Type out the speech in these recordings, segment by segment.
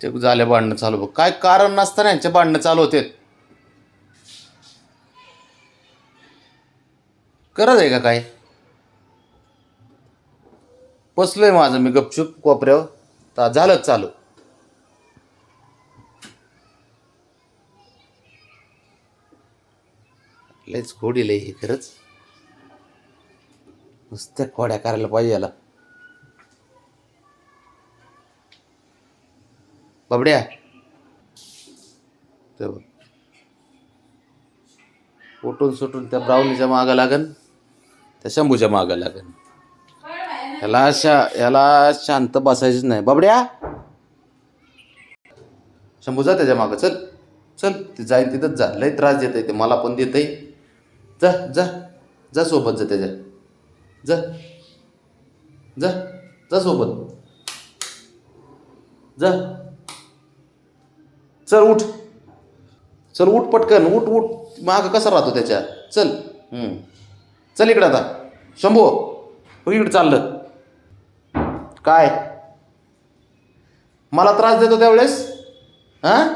ते झाले भांडणं चालू बघ. काय कारण नसताना यांचे भांडणं चालू होते. करत आहे का काय? बसलोय माझं मी गपचूप कोपऱ्यावर. तर झालंच चालू. लयच खोडी लय हे खरंच. नुसत्या खोड्या करायला पाहिजे याला. बाबड्या ते बघ. उठून सुटून त्या ब्राउनीच्या मागं लागन, त्या शंभूच्या मागं लागन. ह्याला शांत बसायचंच नाही. बाबड्या शंभू जा त्याच्या मागं. चल चल, ते जाईन तिथंच जा. लय त्रास देत आहे ते, मला पण देत आहे. जा जा जा सोबत जा त्याच्या. जा जा जा सोबत जा. चल उठ, चल उठ पटकन. उठ उठ. मागं कसा राहतो त्याच्या. चल चल इकडं आता. शंभू हो इकडं चाललं. काय मला त्रास देतो त्यावेळेस? हां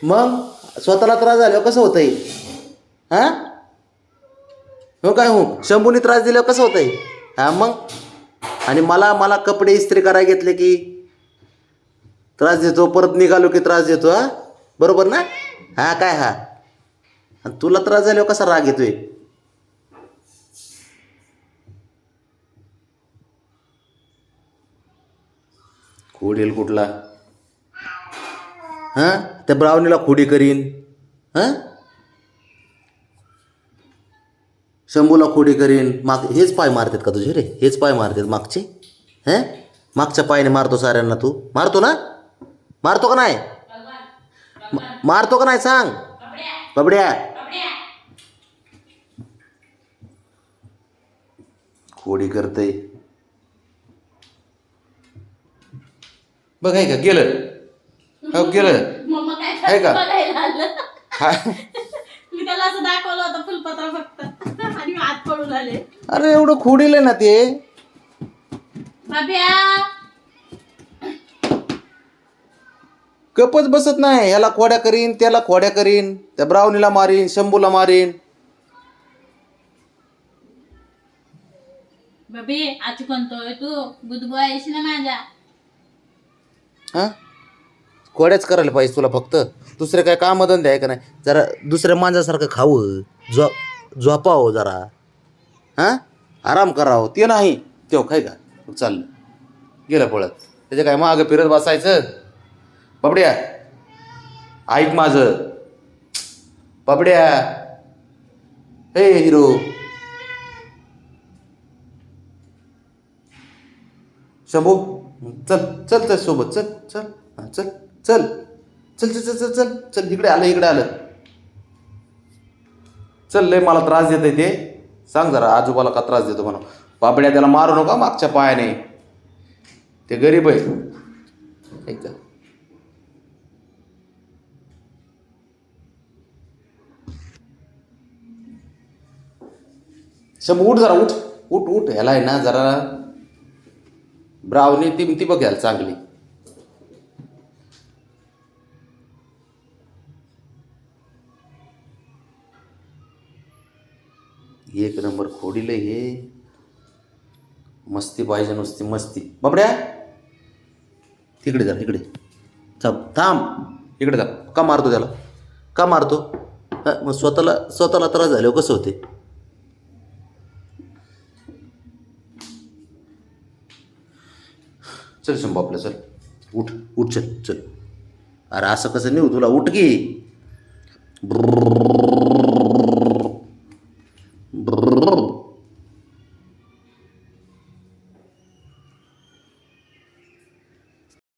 मग स्वतःला त्रास झाल्यावर कसं होतंय? हां हो काय हो, शंभूने त्रास दिल्यावर कसं होतंय? हां मग. आणि मला कपडे इस्त्री करायला घेतले की त्रास देतो, परत निघालो की त्रास देतो. हां बरोबर ना? हां काय हा, आणि तुला त्रास झाल्यावर कसा राग येतोय? खोडेल कुठला? हां त्या ब्राउनीला खोडी करीन. हां शंभूला खोडी करीन. हेच पाय मारतात का तुझे रे? हेच पाय मारतात मागचे? हां मागच्या पायाने मारतो साऱ्यांना तू? मारतो ना? मारतो का नाही? मारतो का नाही सांग बाबड्या? खोडी करतय बघ. आहे का गेलं? हो गेलं आहे का? मी त्याला असं दाखवलं होतं फुलपत्र फक्त आणि हात पडून आले. अरे एवढं खोडील ना ते. बाब्या गपच बसत नाही. ह्याला खोड्या करीन, त्याला खोड्या करीन, त्या ब्राउनीला मारीन, शंभूला मारीन. बाबी आज कोणतोय तू बुधबो आहेस ना माझ्या? हां खोड्याच करायला पाहिजे तुला फक्त. दुसरे काय कामधंदे आहे का नाही? जरा दुसऱ्या माणसासारखं खावं, झोपावं जरा. हां आराम करावं ते नाही. तेव्हा काय का चाललं गेलं पळत. त्याच्या काय मागं फिरत बसायचं? बाबड्या ऐक माझं. बाबड्या हे हिरो. शंभू चल चल चल सोबत चल. चल हां चल चल चल चल चल चल चल चल. इकडे आलं इकडे आलं. चल लय मला त्रास देत आहे ते. सांग जरा आजोबाला का त्रास देतो म्हणा. बाबड्या त्याला मारू नका मागच्या पायाने. ते गरीब आहे. ऐक शंभू उठ जरा. उठ उठ उठ. ह्याला आहे ना जरा ब्राउनी ती बघायला चांगली. एक नंबर खोडील हे. मस्ती पाहिजे नुसती मस्ती. बाबड्या तिकडे जा इकडे. थांब इकडे जा. का मारतो त्याला? का मारतो? मग स्वतःला त्रास झाल्यावर कसं होते? चल शंभू आपलं चल. उठ उठ चल चल. अरे असं कसं नेऊ तुला? उठ की.